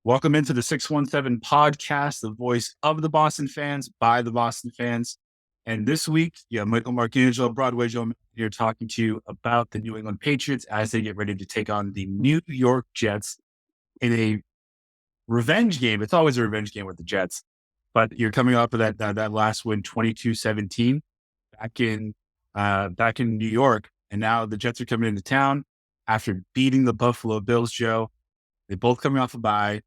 Welcome into the 617 podcast, the voice of the Boston fans by the Boston fans. And this week, Michael Marcangelo, Broadway Joe here talking to you about the New England Patriots as they get ready to take on the New York Jets in a revenge game. It's always a revenge game with the Jets, but you're coming off of that last win, 22-17 back in New York. And now the Jets are coming into town after beating the Buffalo Bills, Joe. They both coming off a bye.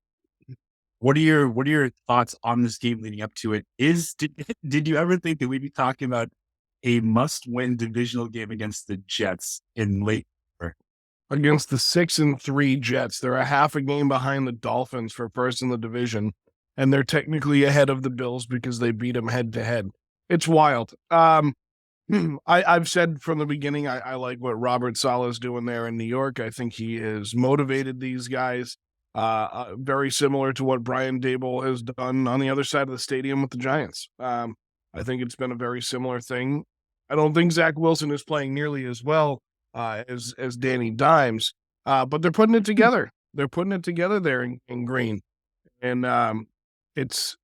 What are your thoughts on this game leading up to it? Did you ever think that we'd be talking about a must-win divisional game against the Jets in late November? Against the 6-3 Jets? They're a half a game behind the Dolphins for first in the division, and they're technically ahead of the Bills because they beat them head to head. It's wild. I've said from the beginning, I like what Robert Saleh's doing there in New York. I think he has motivated these guys. Very similar to what Brian Daboll has done on the other side of the stadium with the Giants. I think it's been a very similar thing. I don't think Zach Wilson is playing nearly as well as Danny Dimes, but they're putting it together. They're putting it together there in green, and it's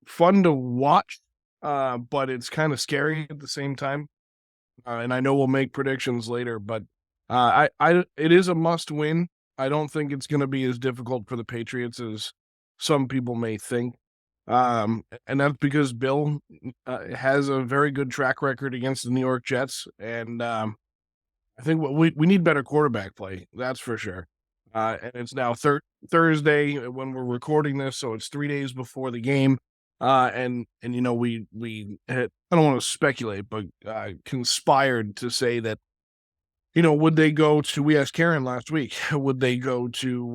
fun to watch, but it's kind of scary at the same time. And I know we'll make predictions later, but it is a must win. I don't think it's going to be as difficult for the Patriots as some people may think. And that's because Bill has a very good track record against the New York Jets. And I think we need better quarterback play. That's for sure. And it's now Thursday when we're recording this, so it's 3 days before the game. And we I don't want to speculate, but conspired to say that, would they go to, we asked Karen last week, would they go to,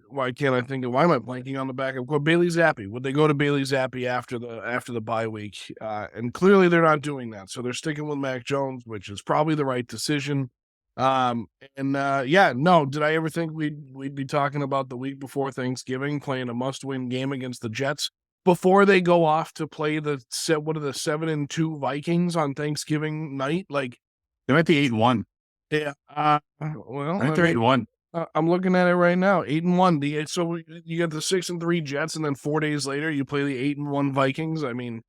why can't I think of, why am I blanking on the back of Bailey Zappe? Would they go to Bailey Zappe after the bye week? And clearly they're not doing that. So they're sticking with Mac Jones, which is probably the right decision. Did I ever think we'd be talking about the week before Thanksgiving playing a must-win game against the Jets before they go off to play the 7-2 Vikings on Thanksgiving night? Like, They might be 8-1. Yeah. I think they're 8-1. I'm looking at it right now. 8-1. So you get the 6-3 Jets, and then 4 days later you play the 8-1 Vikings. I mean,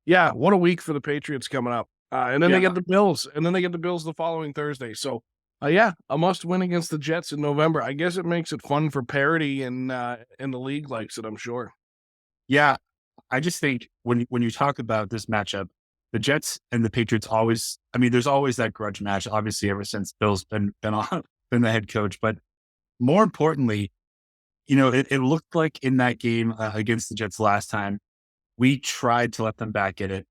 yeah, what a week for the Patriots coming up. And then they get the Bills, and then they get the Bills the following Thursday. So, a must win against the Jets in November. I guess it makes it fun for parity, and the league likes it, I'm sure. Yeah, I just think when you talk about this matchup, the Jets and the Patriots always, there's always that grudge match, obviously, ever since Bill's been the head coach. But more importantly, it looked like in that game against the Jets last time, we tried to let them back at it.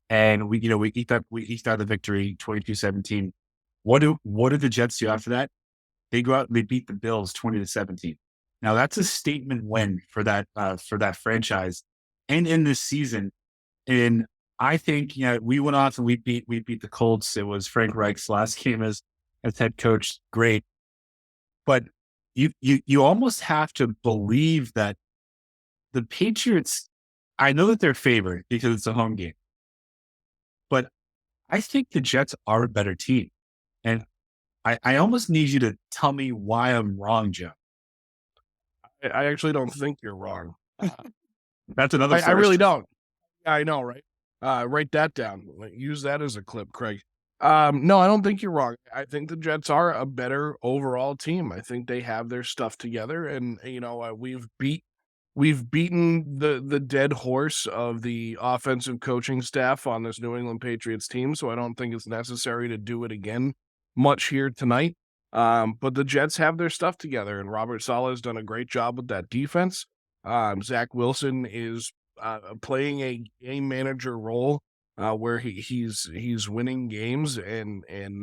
And we eked out the victory 22-17. What do the Jets do after that? They go out and they beat the Bills 20-17. Now that's a statement win for that franchise and in this season. And I think we went off and we beat the Colts. It was Frank Reich's last game as head coach. Great, but you almost have to believe that the Patriots. I know that they're favored because it's a home game, but I think the Jets are a better team, and I almost need you to tell me why I'm wrong, Joe. I actually don't think you're wrong. That's another. I really don't. I know, right? Write that down. Use that as a clip, Craig. No, I don't think you're wrong. I think the Jets are a better overall team. I think they have their stuff together, and we've beaten the dead horse of the offensive coaching staff on this New England Patriots team. So I don't think it's necessary to do it again much here tonight. But the Jets have their stuff together, and Robert Saleh has done a great job with that defense. Zach Wilson is playing a game manager role where he's winning games and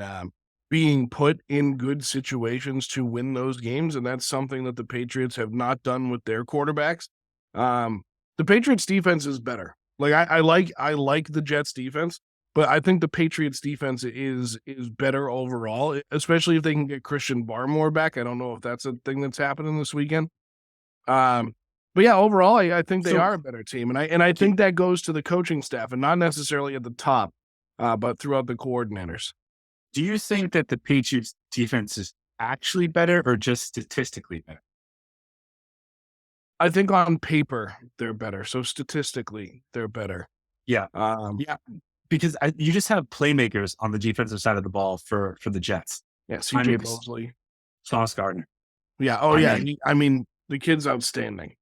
being put in good situations to win those games, and that's something that the Patriots have not done with their quarterbacks. The Patriots defense is better. Like I like the Jets defense, but I think the Patriots defense is better overall, especially if they can get Christian Barmore back. I don't know if that's a thing that's happening this weekend. But yeah, overall, I think they are a better team, and I think that goes to the coaching staff, and not necessarily at the top, but throughout the coordinators. Do you think that the Patriots defense is actually better or just statistically better? I think on paper they're better. So statistically, they're better. Yeah. Um, Yeah. Because you just have playmakers on the defensive side of the ball for the Jets. yeah, I CJ mean, Mosley. Sauce Gardner. Yeah. Oh I yeah. mean, I mean, the kid's outstanding.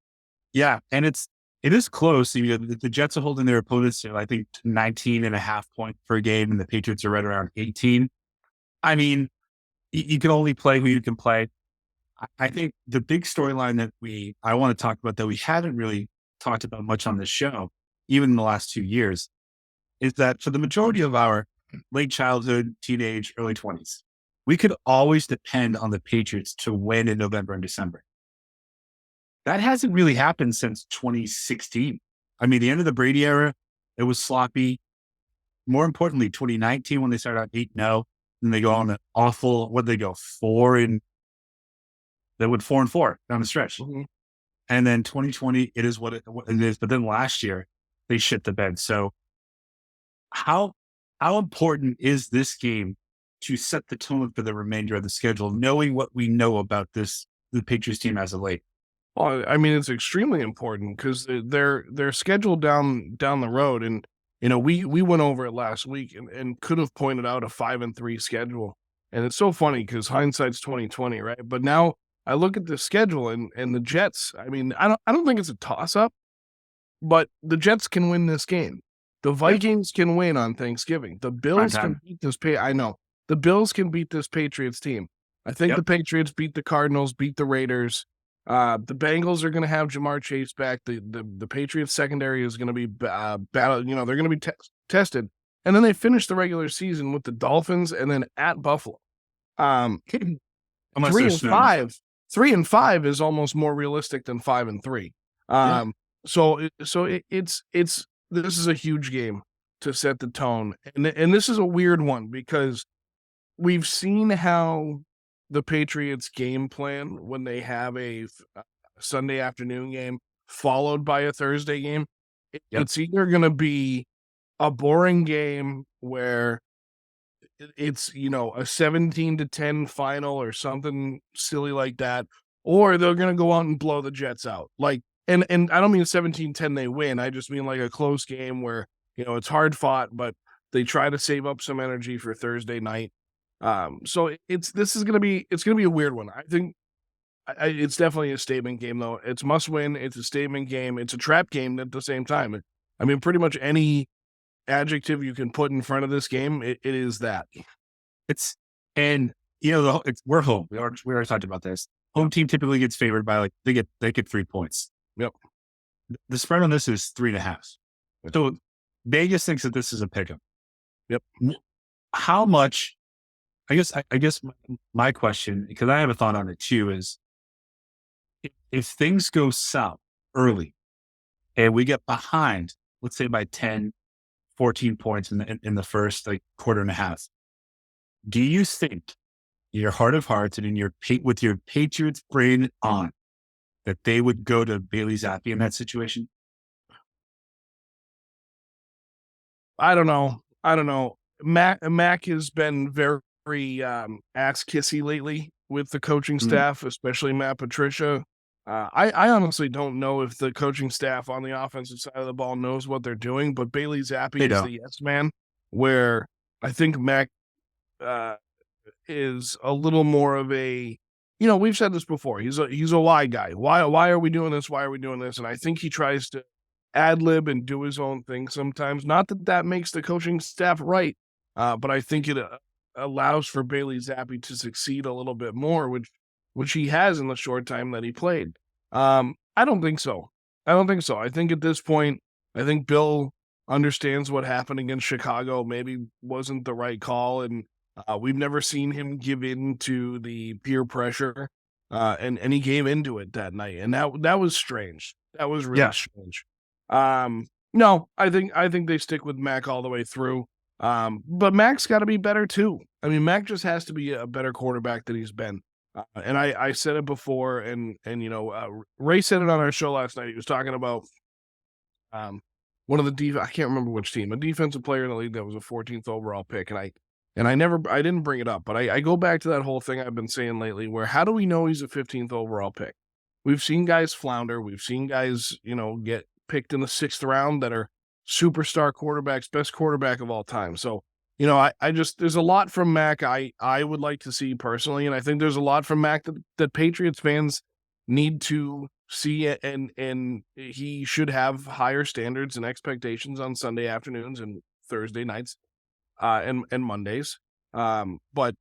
yeah. And it is close. You know, the Jets are holding their opponents to, I think, 19 and a half points per game, and the Patriots are right around 18. I mean, you can only play who you can play. I think the big storyline that I want to talk about that we haven't really talked about much on this show, even in the last 2 years, is that for the majority of our late childhood, teenage, early 20s, we could always depend on the Patriots to win in November and December. That hasn't really happened since 2016. I mean, the end of the Brady era, it was sloppy. More importantly, 2019, when they started out 8-0, and they go on an awful, what they go, they went 4-4 down the stretch. Mhm. And then 2020, it is what it is. But then last year, they shit the bed. So how important is this game to set the tone for the remainder of the schedule, knowing what we know about the Patriots team as of late? Well, I mean, it's extremely important because they're scheduled down the road, and we went over it last week and could have pointed out a 5-3 schedule, and it's so funny because hindsight's 2020, right? But now I look at the schedule and the Jets. I mean, I don't think it's a toss up, but the Jets can win this game. The Yep. Vikings can win on Thanksgiving. The Prime Bills can time. beat this I know. The Bills can beat this Patriots team. I think the Yep. Patriots beat the Cardinals, beat the Raiders. The Bengals are going to have Jamar Chase back. The Patriots secondary is going to be battle. They're going to be tested. And then they finish the regular season with the Dolphins and then at Buffalo. Um, Unless three there's and snow. five. 3-5 is almost more realistic than 5-3. Yeah. It's this is a huge game to set the tone, and this is a weird one because we've seen how the Patriots game plan when they have a Sunday afternoon game followed by a Thursday game. Yep. It's either going to be a boring game where it's a 17-10 final or something silly like that, or they're gonna go out and blow the Jets out. Like, and I don't mean 17-10 they win. I just mean like a close game where it's hard fought, but they try to save up some energy for Thursday night. So it's gonna be a weird one. I think it's definitely a statement game though. It's must win. It's a statement game. It's a trap game at the same time. I mean, pretty much any adjective you can put in front of this game, it is that. It's and we're home. We already talked about this. Home Yep. team typically gets favored by they get 3 points. Yep. The spread on this is 3.5. Yep. So Vegas thinks that this is a pickup. Yep. How much? I guess my question, because I have a thought on it too, is if things go south early and we get behind, let's say by 10, 14 points in the first quarter and a half, do you think, in your heart of hearts and with your Patriots brain on, that they would go to Bailey Zappe in that situation? I don't know. Mac has been very ass kissy lately with the coaching Mhm. staff, especially Matt Patricia. I honestly don't know if the coaching staff on the offensive side of the ball knows what they're doing, but Bailey Zappe They is don't. the yes man, where I think Mac uh, is a little more of a, we've said this before. He's a why guy. Why are we doing this? Why are we doing this? And I think he tries to ad lib and do his own thing sometimes. Not that makes the coaching staff right, but I think it allows for Bailey Zappe to succeed a little bit more, which he has in the short time that he played. I don't think so. I think at this point, I think Bill understands what happened against Chicago maybe wasn't the right call, and we've never seen him give in to the peer pressure, and he gave into it that night, and that was strange. That was really Yeah. strange. No, I think they stick with Mac all the way through. But Mac's got to be better too. I mean, Mac just has to be a better quarterback than he's been. And I said it before, and Ray said it on our show last night. He was talking about one of the I can't remember which team, a defensive player in the league that was a 14th overall pick, and And I didn't bring it up, but I go back to that whole thing I've been saying lately where how do we know he's a 15th overall pick? We've seen guys flounder. We've seen guys, get picked in the 6th round that are superstar quarterbacks, best quarterback of all time. So, I just, there's a lot from Mac I would like to see personally. And I think there's a lot from Mac that Patriots fans need to see it. And he should have higher standards and expectations on Sunday afternoons and Thursday nights and Mondays. But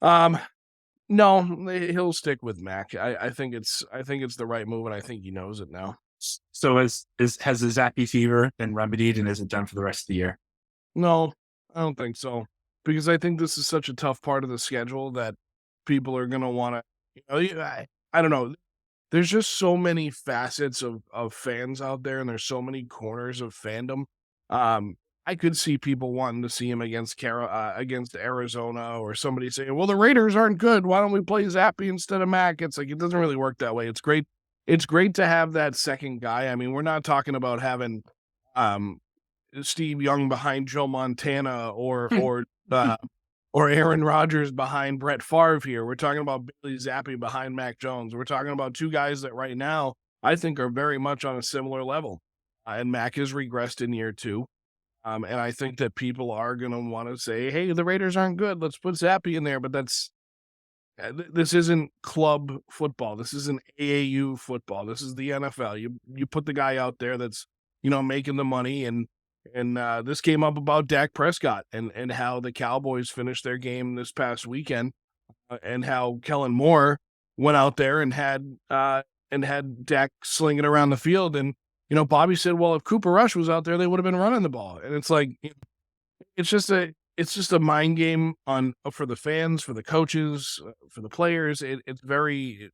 no, he'll stick with Mac. I think it's the right move, and I think he knows it now. So has the Zappe fever been remedied, and is it done for the rest of the year? No, I don't think so, because I think this is such a tough part of the schedule that people are gonna want to. I don't know. There's just so many facets of fans out there, and there's so many corners of fandom. Um, I could see people wanting to see him against Arizona, or somebody saying, "Well, the Raiders aren't good. Why don't we play Zappe instead of Mac?" It's like it doesn't really work that way. It's great. It's great to have that second guy. I mean, we're not talking about having um, Steve Young behind Joe Montana or Aaron Rodgers behind Brett Favre here. We're talking about Bailey Zappi behind Mac Jones. We're talking about two guys that right now I think are very much on a similar level. And Mac has regressed in year 2. And I think that people are going to want to say, hey, the Raiders aren't good. Let's put Zappi in there. But this isn't club football. This isn't AAU football. This is the NFL. You put the guy out there that's, making the money. And this came up about Dak Prescott and how the Cowboys finished their game this past weekend, and how Kellen Moore went out there and had Dak slinging around the field. And Bobby said, well, if Cooper Rush was out there, they would have been running the ball. And it's like it's just a mind game for the fans, for the coaches, for the players. It's very,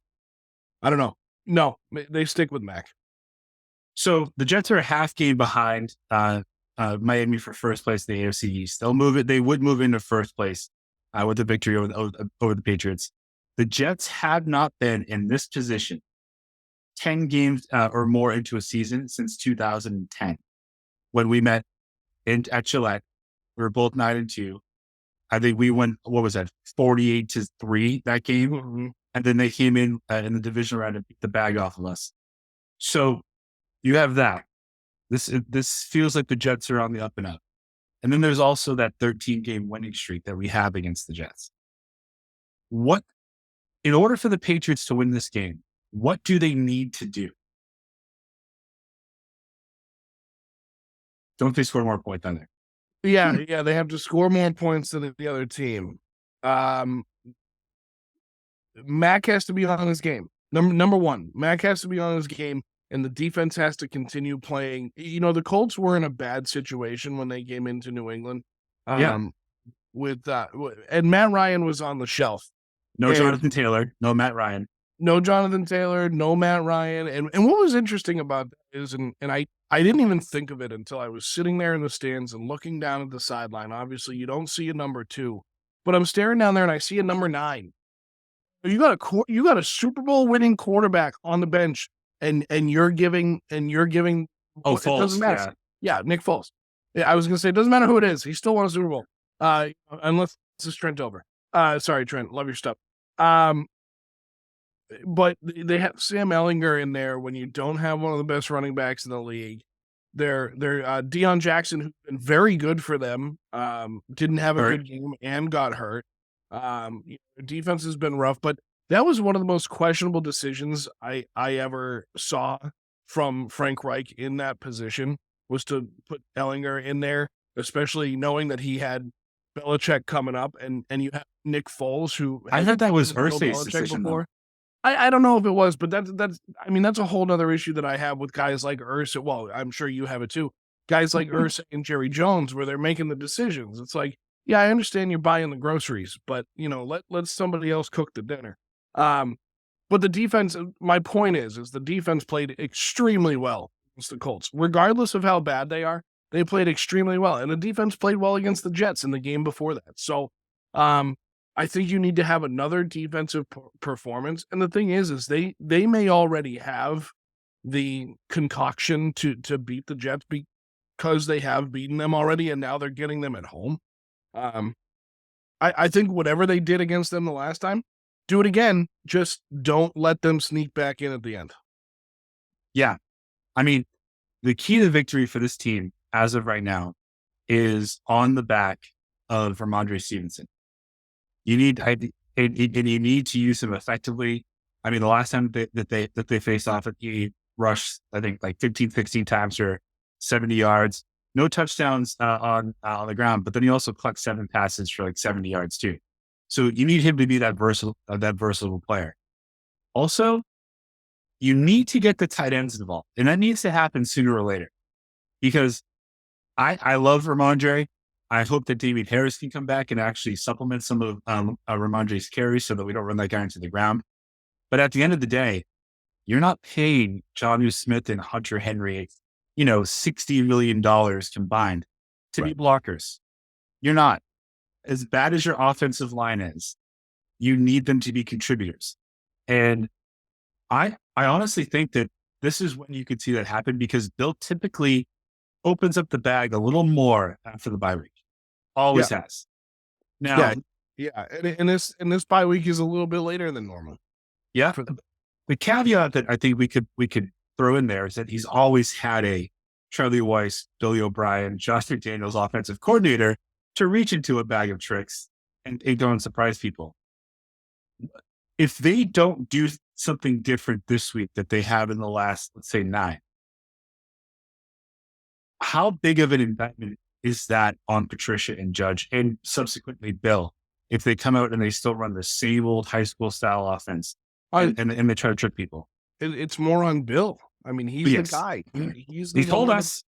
I don't know. No, they stick with Mac. So the Jets are a half game behind Miami for first place in the AFC East. They would move into first place with the victory over the Patriots. The Jets have not been in this position 10 games or more into a season since 2010, when we met at Gillette. We were both 9-2. I think we won, what was that, 48-3 that game. Mm-hmm. And then they came in the divisional round and beat the bag off of us. So you have that. This feels like the Jets are on the up and up. And then there's also that 13-game winning streak that we have against the Jets. In order for the Patriots to win this game, what do they need to do? Don't they score more points on there? Yeah, they have to score more points than the other team. Mac has to be on his game. Number one, Mac has to be on his game, and the defense has to continue playing. The Colts were in a bad situation when they came into New England. And Matt Ryan was on the shelf. No Jonathan Taylor, no Matt Ryan. No Jonathan Taylor, no Matt Ryan. And what was interesting about that is, and I didn't even think of it until I was sitting there in the stands and looking down at the sideline. Obviously, you don't see a number 2, but I'm staring down there and I see a number 9. You got a Super Bowl winning quarterback on the bench, and you're giving Foles, it doesn't matter. Yeah, Nick Foles. Yeah, I was gonna say it doesn't matter who it is. He still won a Super Bowl. Unless it's Trent Dilfer. Sorry, Trent. Love your stuff. But they have Sam Ellinger in there when you don't have one of the best running backs in the league. They're Deion Jackson, who's been very good for them, didn't have a good game and got hurt. Defense has been rough, but that was one of the most questionable decisions I ever saw from Frank Reich in that position, was to put Ellinger in there, especially knowing that he had Belichick coming up, and you have Nick Foles, who I thought that was Irsay's decision before. I don't know if it was, but that's a whole other issue that I have with guys like Irsay. Well, I'm sure you have it too. Guys like Irsay and Jerry Jones, where they're making the decisions. It's like, yeah, I understand you're buying the groceries, but let somebody else cook the dinner. But the defense, my point is the defense played extremely well against the Colts, regardless of how bad they are. They played extremely well, and the defense played well against the Jets in the game before that. So, I think you need to have another defensive performance. And the thing is they may already have the concoction to beat the Jets because they have beaten them already, and now they're getting them at home. I think whatever they did against them the last time, do it again. Just don't let them sneak back in at the end. Yeah. I mean, the key to victory for this team as of right now is on the back of Ramondre Stevenson. You need, and you need to use him effectively. I mean, the last time that they faced off, he rushed, I think, like 15, 16 times for 70 yards, no touchdowns on the ground, but then he also caught 7 passes for like 70 yards too. So you need him to be that versatile player. Also, you need to get the tight ends involved, and that needs to happen sooner or later because I love Ramondre. I hope that David Harris can come back and actually supplement some of Ramondre's carries so that we don't run that guy into the ground. But at the end of the day, you're not paying Jonnu Smith and Hunter Henry, $60 million combined to be Right. blockers. You're not. As bad as your offensive line is, you need them to be contributors. And I honestly think that this is when you could see that happen because Bill typically opens up the bag a little more after the bye week. Yeah. Always has. Yeah. Now, Yeah. And this bye week is a little bit later than normal yeah, for them. the caveat that I think we could throw in there is that he's always had a Charlie Weiss, Billy O'Brien, Josh McDaniels offensive coordinator to reach into a bag of tricks and go and surprise people. If they don't do something different this week that they have in the last, let's say, 9, how big of an indictment is that on Patricia and Judge and subsequently Bill if they come out and they still run the same old high school style offense I, and they try to trick people? it's more on Bill. I mean, But he's the yes, guy. He's the he one told that us.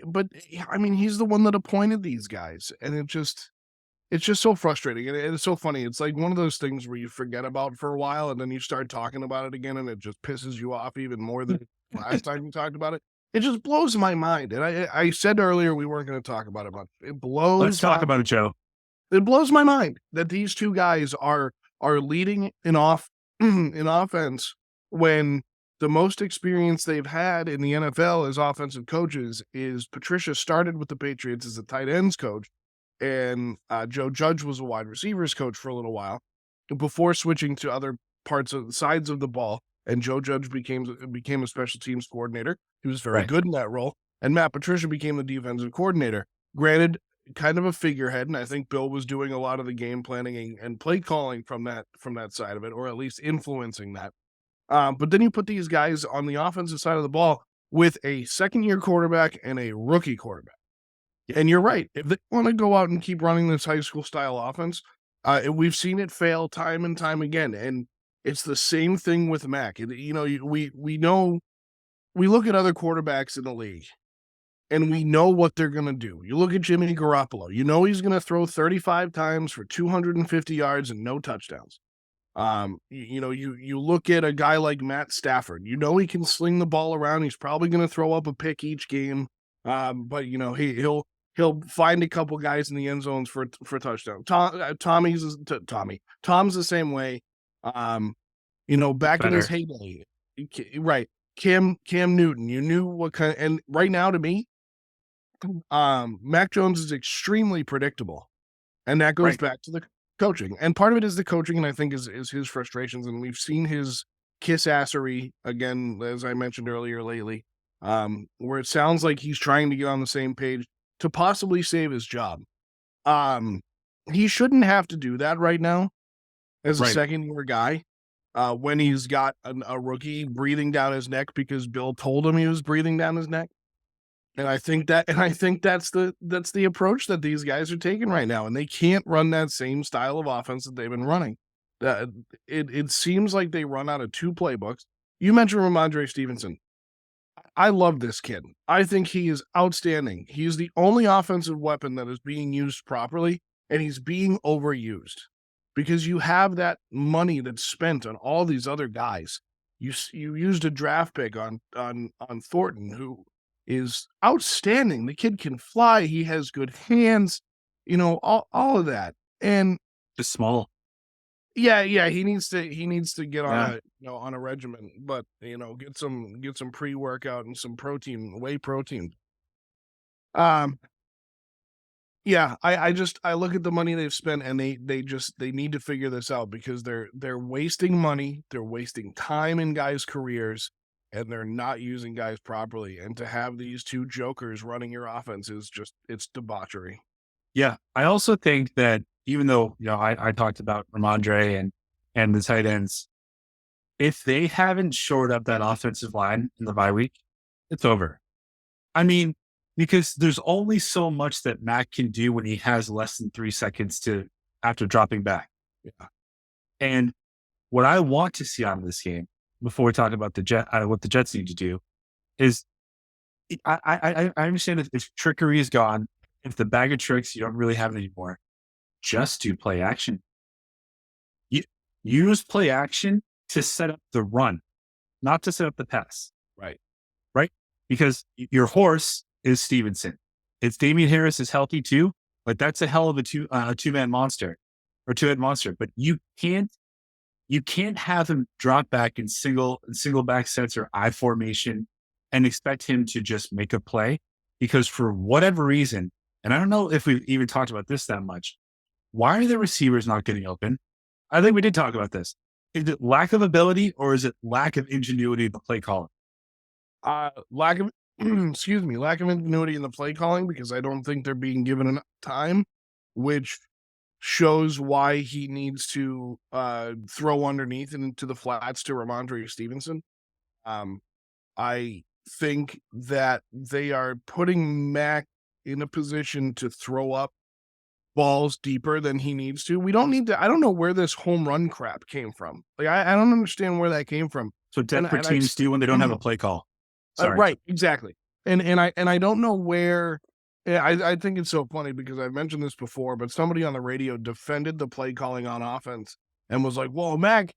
but I mean, he's the one that appointed these guys, and it's just so frustrating, and it's so funny. It's like one of those things where you forget about for a while, and then you start talking about it again, and it just pisses you off even more than last time you talked about it. It just blows my mind, and I said earlier we weren't going to talk about it much. Let's talk about it, Joe. It blows my mind that these two guys are leading in offense when the most experience they've had in the NFL as offensive coaches is Patricia started with the Patriots as a tight ends coach, and Joe Judge was a wide receivers coach for a little while before switching to other parts of the sides of the ball. And Joe Judge became a special teams coordinator. He was very Right. good in that role. And Matt Patricia became the defensive coordinator. Granted, kind of a figurehead, and I think Bill was doing a lot of the game planning and play calling from that side of it, or at least influencing that. But then you put these guys on the offensive side of the ball with a second-year quarterback and a rookie quarterback. And you're right. If they want to go out and keep running this high school style offense, we've seen it fail time and time again. And it's the same thing with Mac. We know we look at other quarterbacks in the league and we know what they're going to do. You look at Jimmy Garoppolo, you know he's going to throw 35 times for 250 yards and no touchdowns. You look at a guy like Matt Stafford, you know he can sling the ball around. He's probably going to throw up a pick each game. But he'll find a couple guys in the end zones for touchdown. Tom's the same way. Back in his Better. heyday, right? Cam Newton, you knew what kind, and right now to me, Mac Jones is extremely predictable, and that goes Right. back to the coaching. And part of it is the coaching, and I think is his frustrations. And we've seen his kiss assery again, as I mentioned earlier lately, where it sounds like he's trying to get on the same page to possibly save his job. He shouldn't have to do that right now as a Right. second-year guy. When he's got a rookie breathing down his neck because Bill told him he was breathing down his neck. And I think that's the approach that these guys are taking right now, and they can't run that same style of offense that they've been running. It seems like they run out of 2 playbooks. You mentioned Ramondre Stevenson. I love this kid. I think he is outstanding. He's the only offensive weapon that is being used properly, and he's being overused because you have that money that's spent on all these other guys. You used a draft pick on Thornton, who is outstanding. The kid can fly. He has good hands. All of that. And Just small. yeah, he needs to get on Yeah. a regimen, but get some pre-workout and some whey protein. Um, Yeah, I look at the money they've spent, and they need to figure this out, because they're wasting money, they're wasting time in guys' careers, and they're not using guys properly. And to have these two jokers running your offense is just, it's debauchery. Yeah. I also think that even though, I talked about Ramondre and the tight ends, if they haven't shored up that offensive line in the bye week, it's over. I mean, because there's only so much that Mac can do when he has less than 3 seconds to after dropping back. Yeah. And what I want to see out of this game, before we talk about what the Jets need to do, is I understand if trickery is gone, if the bag of tricks you don't really have it anymore, just do play action. You use play action to set up the run, not to set up the pass. Right. Right? Because your horse is Stevenson. If Damian Harris is healthy too, but that's a hell of a two-man monster or two-head monster. But you can't have him drop back in single back sets or I formation and expect him to just make a play, because for whatever reason, and I don't know if we've even talked about this that much, why are the receivers not getting open? I think we did talk about this. Is it lack of ability or is it lack of ingenuity in the play calling? Lack of excuse me, lack of ingenuity in the play calling, because I don't think they're being given enough time, which shows why he needs to throw underneath and into the flats to Ramondre Stevenson. I think that they are putting Mac in a position to throw up balls deeper than he needs to. We don't need to. I don't know where this home run crap came from. Like, I don't understand where that came from. So desperate teams do when they don't have a play call. Sorry. Right, exactly. And I don't know where. Yeah, I think it's so funny, because I've mentioned this before, but somebody on the radio defended the play calling on offense and was like, "Well, Mac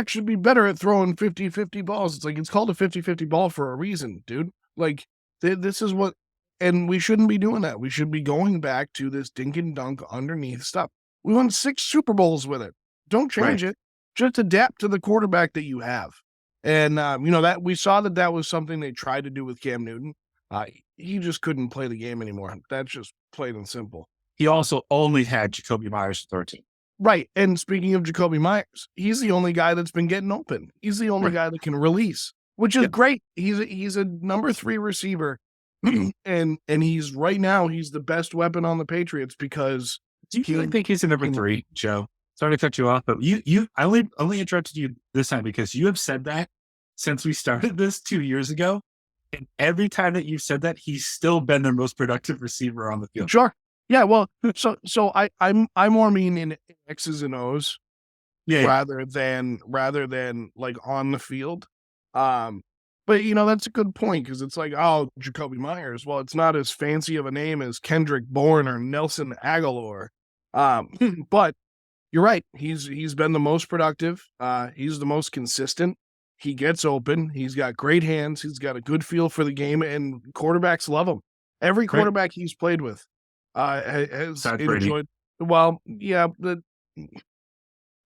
should be better at throwing 50-50 balls." It's like, it's called a 50-50 ball for a reason, dude. Like, this is what, and we shouldn't be doing that. We should be going back to this dink and dunk underneath stuff. We won 6 Super Bowls with it. Don't change it. Just adapt to the quarterback that you have. And that we saw that was something they tried to do with Cam Newton. He just couldn't play the game anymore. That's just plain and simple. He also only had Jacoby Myers for 13. Right. And speaking of Jacoby Myers, he's the only guy that's been getting open. He's the only guy that can release, which is great. He's a number 3 receiver. and he's right now, he's the best weapon on the Patriots, because do you really think he's a number 3, Joe? Sorry to cut you off, but I only interrupted you this time because you have said that since we started this 2 years ago. And every time that you've said that, he's still been their most productive receiver on the field. Sure. Yeah. Well, so I more mean in X's and O's, rather than like on the field. But that's a good point, because it's like, oh, Jacoby Myers. Well, it's not as fancy of a name as Kendrick Bourne or Nelson Aguilar. But you're right. He's been the most productive. He's the most consistent. He gets open. He's got great hands. He's got a good feel for the game, and quarterbacks love him. Every quarterback he's played with has enjoyed. Well, yeah, that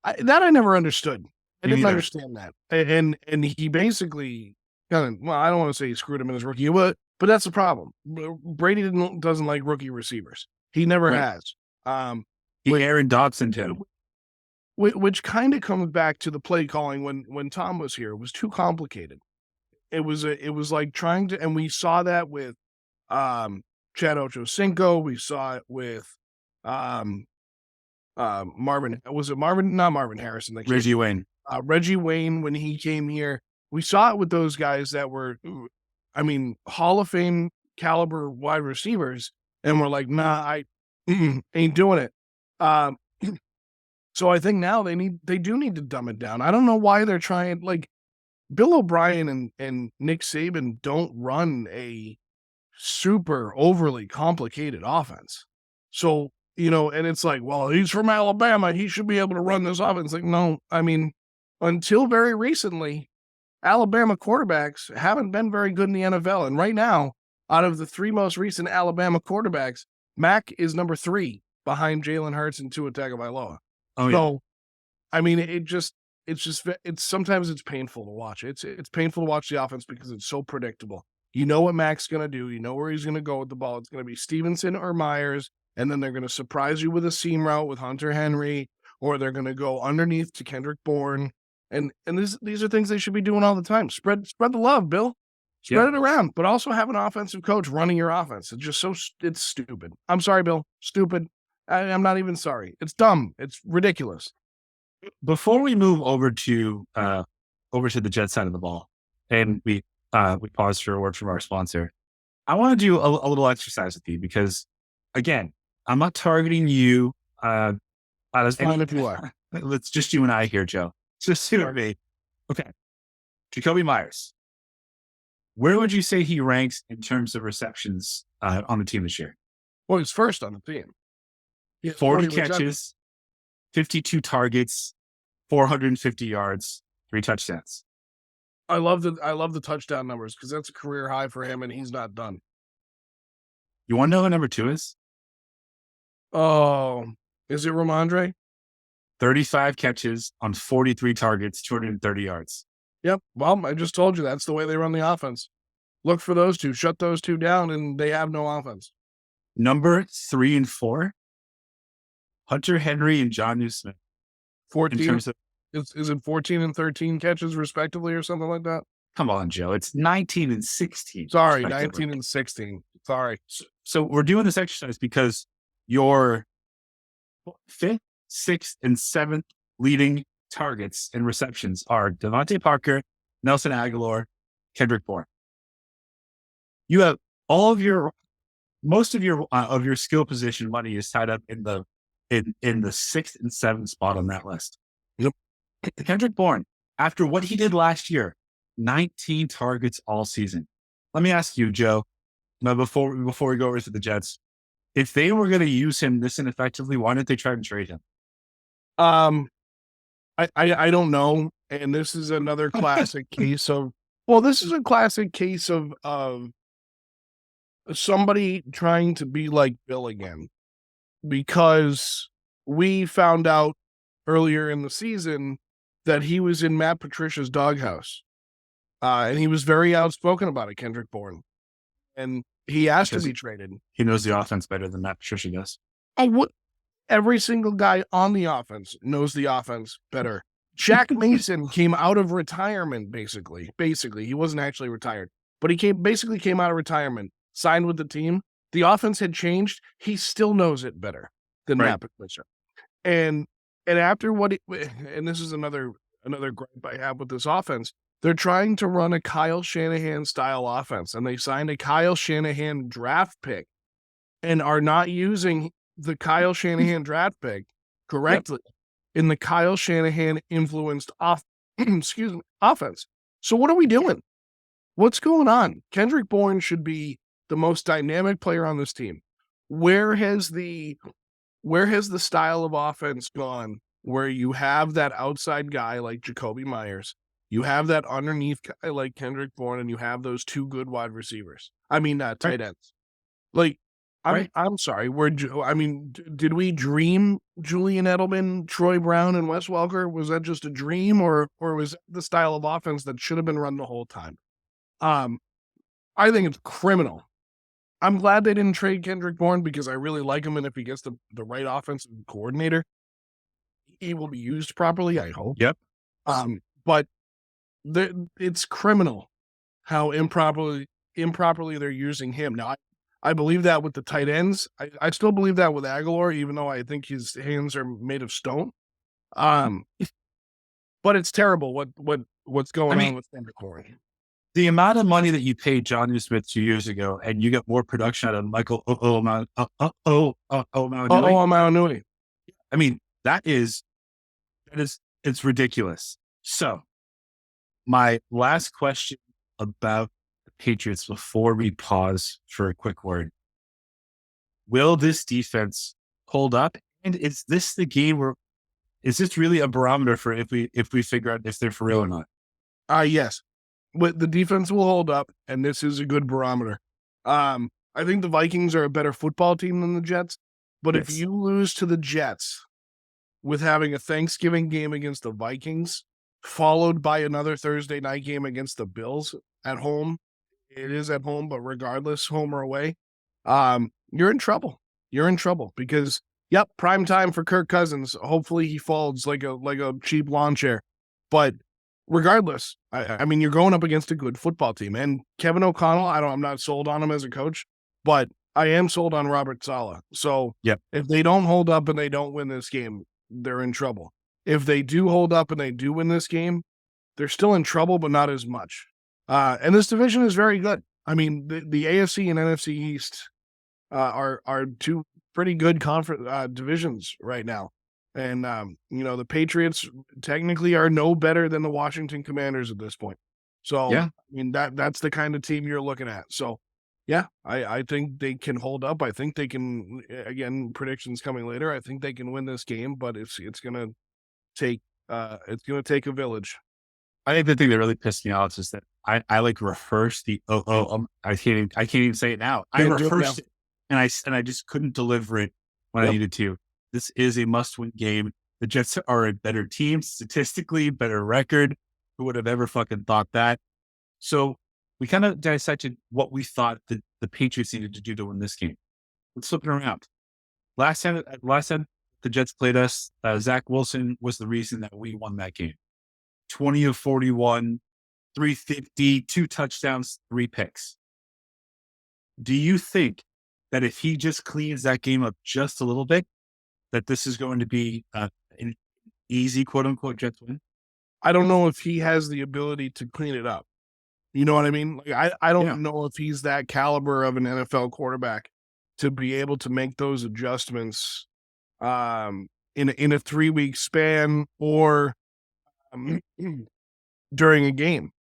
I never understood. I didn't understand that. And he basically kind of, well, I don't want to say he screwed him in his rookie, but that's the problem. Brady doesn't like rookie receivers. He never has. Aaron Dodson him. Which kind of comes back to the play calling when Tom was here. It was too complicated. It was like trying to, and we saw that with Chad Ochocinco. We saw it with Marvin. Was it Marvin? Not Marvin Harrison. Reggie Wayne. Reggie Wayne, when he came here. We saw it with those guys that were, Hall of Fame caliber wide receivers, and we're like, nah, I ain't doing it. So I think now they do need to dumb it down. I don't know why they're trying, like, Bill O'Brien and Nick Saban don't run a super overly complicated offense. So, and it's like, well, he's from Alabama, he should be able to run this offense. Like, no, until very recently, Alabama quarterbacks haven't been very good in the NFL. And right now, out of the 3 most recent Alabama quarterbacks, Mac is number 3 behind Jalen Hurts and Tua Tagovailoa. Oh, so, it's sometimes it's painful to watch. It's painful to watch the offense because it's so predictable. You know what Mac's going to do. You know where he's going to go with the ball. It's going to be Stevenson or Myers, and then they're going to surprise you with a seam route with Hunter Henry, or they're going to go underneath to Kendrick Bourne. And these are things they should be doing all the time. Spread the love, Bill. Yep. Spread it around, but also have an offensive coach running your offense. It's just it's stupid. I'm sorry, Bill. Stupid. I'm not even sorry. It's dumb. It's ridiculous. Before we move over to the Jets side of the ball, and we pause for a word from our sponsor, I want to do a little exercise with you because, again, I'm not targeting you. That's fine if you are. It's just you and I here, Joe. Just you and me. Okay. Jacoby Myers. Where would you say he ranks in terms of receptions on the team this year? Well, he's first on the team. 40 catches, 52 targets, 450 yards, 3 touchdowns. I love the touchdown numbers because that's a career high for him, and he's not done. You want to know who number 2 is? Oh, is it Ramondre? 35 catches on 43 targets, 230 yards. Yep. Well, I just told you that's the way they run the offense. Look for those two, shut those two down, and they have no offense. Number 3 and 4, Hunter Henry and Jonnu Smith. 14. In terms of, is it 14 and 13 catches respectively or something like that? Come on, Joe. It's 19 and 16. Sorry, 19 and 16. Sorry. So we're doing this exercise because your 5th, 6th, and 7th leading targets and receptions are Devontae Parker, Nelson Aguilar, Kendrick Bourne. You have most of your skill position money is tied up in the 6th and 7th spot on that list. Yep. Kendrick Bourne, after what he did last year, 19 targets all season. Let me ask you, Joe, now before we go over to the Jets, if they were going to use him this ineffectively, why didn't they try to trade him? I don't know. And this is another classic case of somebody trying to be like Bill again, because we found out earlier in the season that he was in Matt Patricia's doghouse. And he was very outspoken about it, Kendrick Bourne. And he asked to be traded. He knows the offense better than Matt Patricia does. Every single guy on the offense knows the offense better. Shaq Mason came out of retirement, basically. He wasn't actually retired, but he came out of retirement, signed with the team. The offense had changed. He still knows it better than Matt Patricia. And after and this is another gripe I have with this offense. They're trying to run a Kyle Shanahan style offense, and they signed a Kyle Shanahan draft pick and are not using the Kyle Shanahan draft pick correctly in the Kyle Shanahan influenced offense. So what are we doing? What's going on? Kendrick Bourne should be the most dynamic player on this team. Where has the style of offense gone where you have that outside guy like Jacoby Myers, you have that underneath guy like Kendrick Bourne, and you have those 2 good wide receivers? I mean, tight ends. Like, I'm sorry. Did we dream Julian Edelman, Troy Brown, and Wes Welker? Was that just a dream, or was that the style of offense that should have been run the whole time? I think it's criminal. I'm glad they didn't trade Kendrick Bourne because I really like him, and if he gets the right offensive coordinator, he will be used properly, I hope. Yep. But it's criminal how improperly they're using him. Now, I believe that with the tight ends. I still believe that with Aguilar, even though I think his hands are made of stone. But it's terrible what's going on with Kendrick Bourne. The amount of money that you paid Jonnu Smith 2 years ago, and you get more production out of Michael Maunui. I mean, it's ridiculous. So, my last question about the Patriots before we pause for a quick word: will this defense hold up? And is this the game where is this really a barometer for if we figure out if they're for real or not? Yes. But the defense will hold up, and this is a good barometer. I think the Vikings are a better football team than the Jets, but if you lose to the Jets with having a Thanksgiving game against the Vikings, followed by another Thursday night game against the Bills at home, it is at home, but regardless, home or away, you're in trouble. you're in trouble because, yep, prime time for Kirk Cousins. Hopefully he folds like a cheap lawn chair. But regardless, I mean, you're going up against a good football team. And Kevin O'Connell, I'm not sold on him as a coach, but I am sold on Robert Saleh. So Yep. if they don't hold up and they don't win this game, they're in trouble. If they do hold up and they do win this game, they're still in trouble, but not as much. And this division is very good. I mean, the AFC and NFC East are two pretty good conference divisions right now. And the Patriots technically are no better than the Washington Commanders at this point. So Yeah. I mean that's the kind of team you're looking at. So yeah, I think they can hold up. I think they can. Again, predictions coming later. I think they can win this game, but it's gonna take a village. I think the thing that really pissed me off is that I like rehearsed the I can't even say it now. I Can't do it now. rehearsed it and I just couldn't deliver it when I Yep. needed to. This is a must-win game. The Jets are a better team statistically, better record. Who would have ever fucking thought that? So we kind of dissected what we thought the Patriots needed to do to win this game. Let's flip it around. Last time the Jets played us, Zach Wilson was the reason that we won that game. 20 of 41, 350, 2 touchdowns, 3 picks. Do you think that if he just cleans that game up just a little bit, that this is going to be an easy quote unquote Jets win? I don't know if he has the ability to clean it up. You know what I mean? Like I don't Yeah. know if he's that caliber of an NFL quarterback to be able to make those adjustments in a 3-week span or during a game.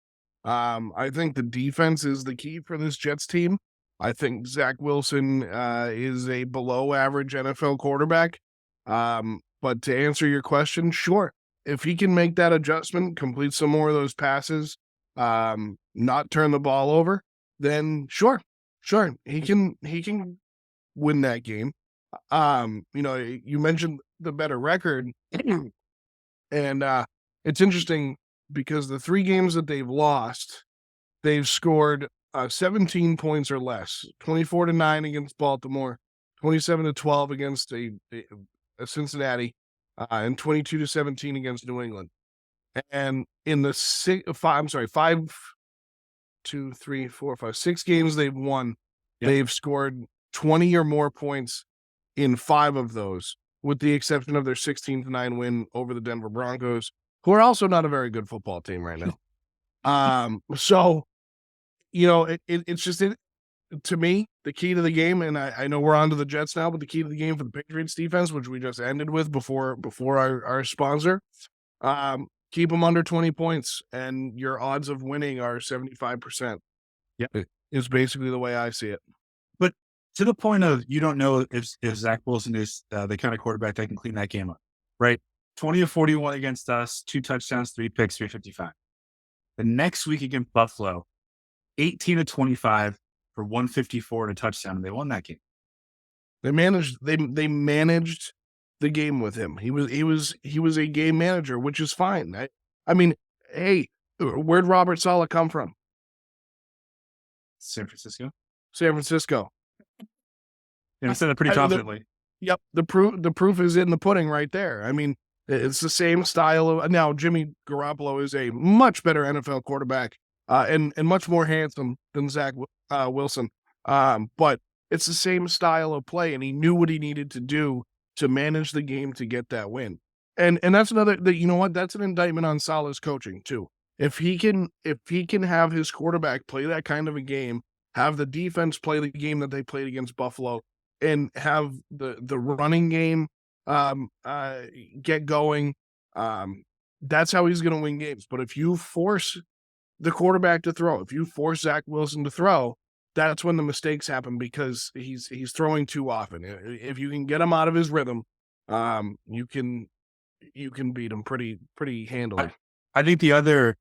I think the defense is the key for this Jets team. I think Zach Wilson is a below average NFL quarterback. But to answer your question, sure. If he can make that adjustment, complete some more of those passes, not turn the ball over, then sure. He can win that game. You mentioned the better record. And it's interesting because the 3 games that they've lost, they've scored 17 points or less, 24-9 against Baltimore, 27-12 against a Cincinnati, and 22-17 against New England. And in the 6 games they've won, Yep. they've scored 20 or more points in 5 of those, with the exception of their 16-9 win over the Denver Broncos, who are also not a very good football team right now. So, it's just to me, the key to the game, and I know we're on to the Jets now, but the key to the game for the Patriots defense, which we just ended with before our sponsor, keep them under 20 points, and your odds of winning are 75%. Yeah. Is basically the way I see it. But to the point of you don't know if Zach Wilson is the kind of quarterback that can clean that game up, right? 20 of 41 against us, 2 touchdowns, 3 picks, 355. The next week against Buffalo, 18 of 25 for 154 and a touchdown, and they won that game. They managed the game with him. He was a game manager, which is fine. I mean, hey, where'd Robert Saleh come from? San Francisco. San Francisco. And I said that pretty confidently. Yep, the proof is in the pudding right there. I mean, it's the same style of. Now Jimmy Garoppolo is a much better NFL quarterback and much more handsome than Zach Wilson. But it's the same style of play, and he knew what he needed to do to manage the game to get that win. And that's another. You know what? That's an indictment on Saleh's coaching too. If he can have his quarterback play that kind of a game, have the defense play the game that they played against Buffalo, and have the running game get going, that's how he's going to win games. But if you force the quarterback to throw, if you force Zach Wilson to throw, that's when the mistakes happen because he's throwing too often. If you can get him out of his rhythm, you can beat him pretty handily. I think the other,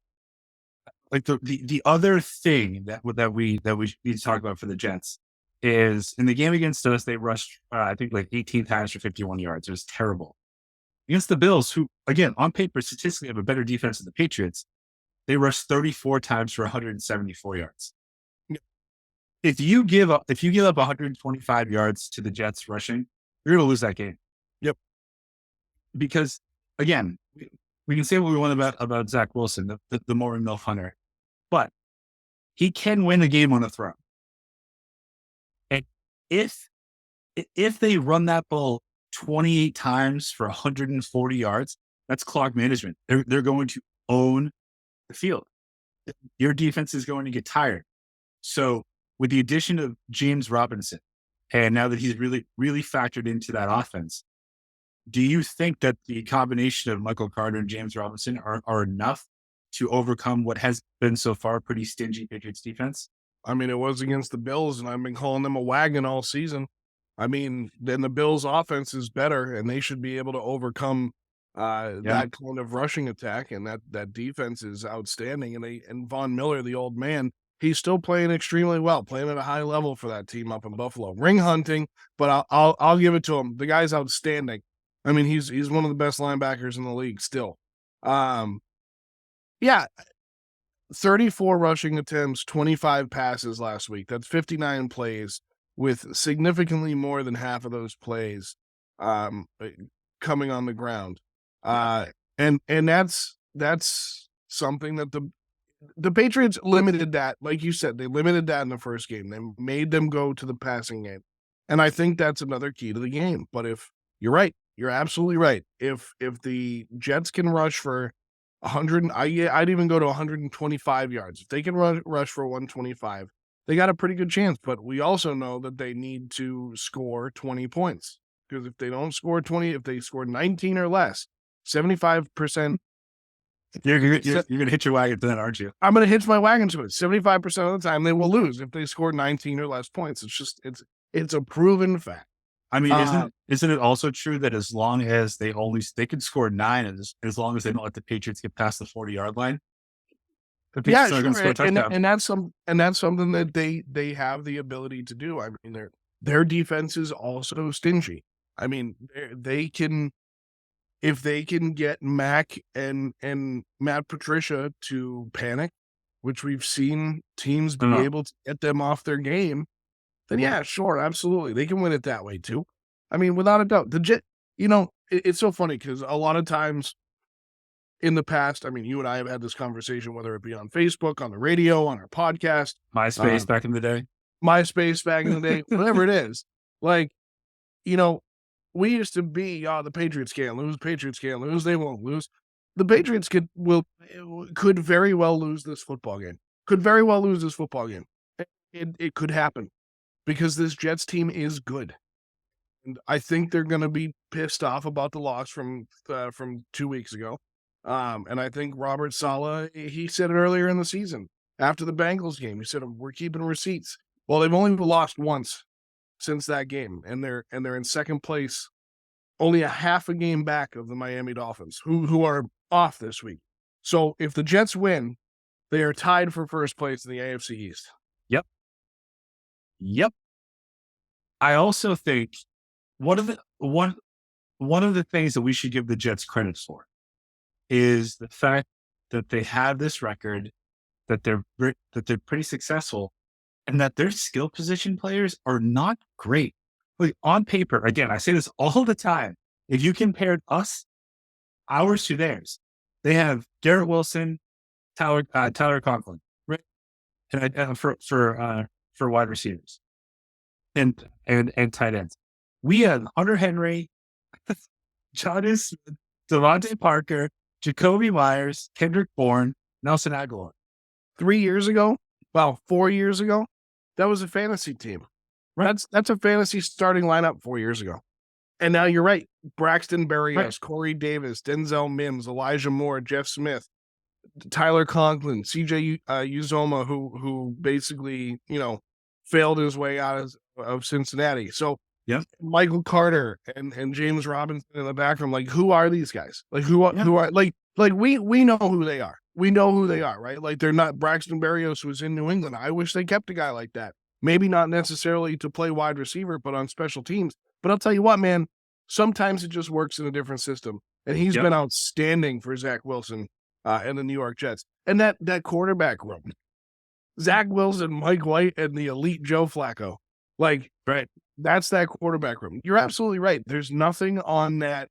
like the other thing that we need to talk about for the Jets is in the game against us, they rushed, I think like 18 times for 51 yards. It was terrible. Against the Bills, who, again, on paper, statistically have a better defense than the Patriots, they rushed 34 times for 174 yards. if you give up 125 yards to the Jets rushing, you're going to lose that game. Yep. Because again, we can say what we want about Zach Wilson, the more MILF hunter, but he can win a game on a throw. And if they run that ball 28 times for 140 yards, that's clock management. They're going to own the field. Your defense is going to get tired. So with the addition of James Robinson, and now that he's really, really factored into that offense, do you think that the combination of Michael Carter and James Robinson are enough to overcome what has been so far a pretty stingy Patriots defense? I mean, it was against the Bills, and I've been calling them a wagon all season. I mean, then the Bills' offense is better, and they should be able to overcome that kind of rushing attack, and that defense is outstanding. And Von Miller, the old man, he's still playing extremely well, playing at a high level for that team up in Buffalo. Ring hunting, but I'll give it to him. The guy's outstanding. I mean, he's one of the best linebackers in the league still. Yeah, 34 rushing attempts, 25 passes last week. That's 59 plays, with significantly more than half of those plays coming on the ground. And that's something that the Patriots limited that. Like you said, they limited that in the first game. They made them go to the passing game. And I think that's another key to the game. But if you're right, you're absolutely right. If the Jets can rush for 100, I'd even go to 125 yards. If they can rush for 125, they got a pretty good chance. But we also know that they need to score 20 points, because if they don't score 20, if they score 19 or less, 75%. You're going to hit your wagon to that, aren't you? I'm going to hitch my wagon to it. 75% of the time they will lose if they score 19 or less points. It's just, it's a proven fact. I mean, isn't it also true that as long as they can score 9, as long as they don't let the Patriots get past the 40-yard line? Yeah, sure. And that's something that they have the ability to do. I mean, their defense is also stingy. I mean, they can, if they can get Mac and Matt Patricia to panic, which we've seen teams be able to get them off their game, then yeah, sure, absolutely, they can win it that way too. I mean, without a doubt. It's so funny because a lot of times in the past, I mean, you and I have had this conversation, whether it be on Facebook, on the radio, on our podcast, MySpace back in the day, whatever it is. Like, we used to be, the Patriots can't lose, they won't lose. The Patriots could very well lose this football game. It could happen, because this Jets team is good. And I think they're going to be pissed off about the loss from 2 weeks ago. And I think Robert Saleh, he said it earlier in the season after the Bengals game. He said, "We're keeping receipts." Well, they've only lost once since that game, and they're in second place, only a half a game back of the Miami Dolphins, who are off this week. So if the Jets win, they are tied for first place in the AFC East. Yep. I also think one of the things that we should give the Jets credit for is the fact that they have this record, that they're pretty successful, and that their skill position players are not great. Like, on paper, again, I say this all the time. If you compared ours to theirs, they have Garrett Wilson, Tyler Conklin, right? And for wide receivers and tight ends. We have Hunter Henry, Jonas, Devontae Parker, Jacoby Myers, Kendrick Bourne, Nelson Aguilar. 4 years ago, that was a fantasy team. Right? That's a fantasy starting lineup 4 years ago. And now you're right. Braxton Berrios, right. Corey Davis, Denzel Mims, Elijah Moore, Jeff Smith, Tyler Conklin, CJ Uzoma, who basically, failed his way out of Cincinnati. So Michael Carter and James Robinson in the background. Like, who are these guys? Like, who are we know who they are. We know who they are, right? Like, they're not Braxton Berrios, who was in New England. I wish they kept a guy like that. Maybe not necessarily to play wide receiver, but on special teams. But I'll tell you what, man, sometimes it just works in a different system. And he's been outstanding for Zach Wilson and the New York Jets. And that quarterback room, Zach Wilson, Mike White, and the elite Joe Flacco. Like, Right. that's that quarterback room. You're absolutely right. There's nothing on that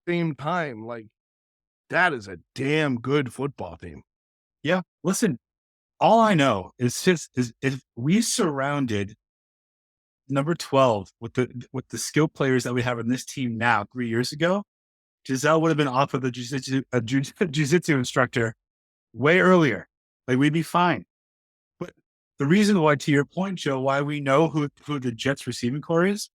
same time. Like, that is a damn good football team. Yeah. Listen, all I know is if we surrounded number 12 with the skill players that we have in this team now 3 years ago, Giselle would have been off of the jiu-jitsu instructor way earlier. Like, we'd be fine. But the reason why, to your point, Joe, why we know who the Jets receiving core is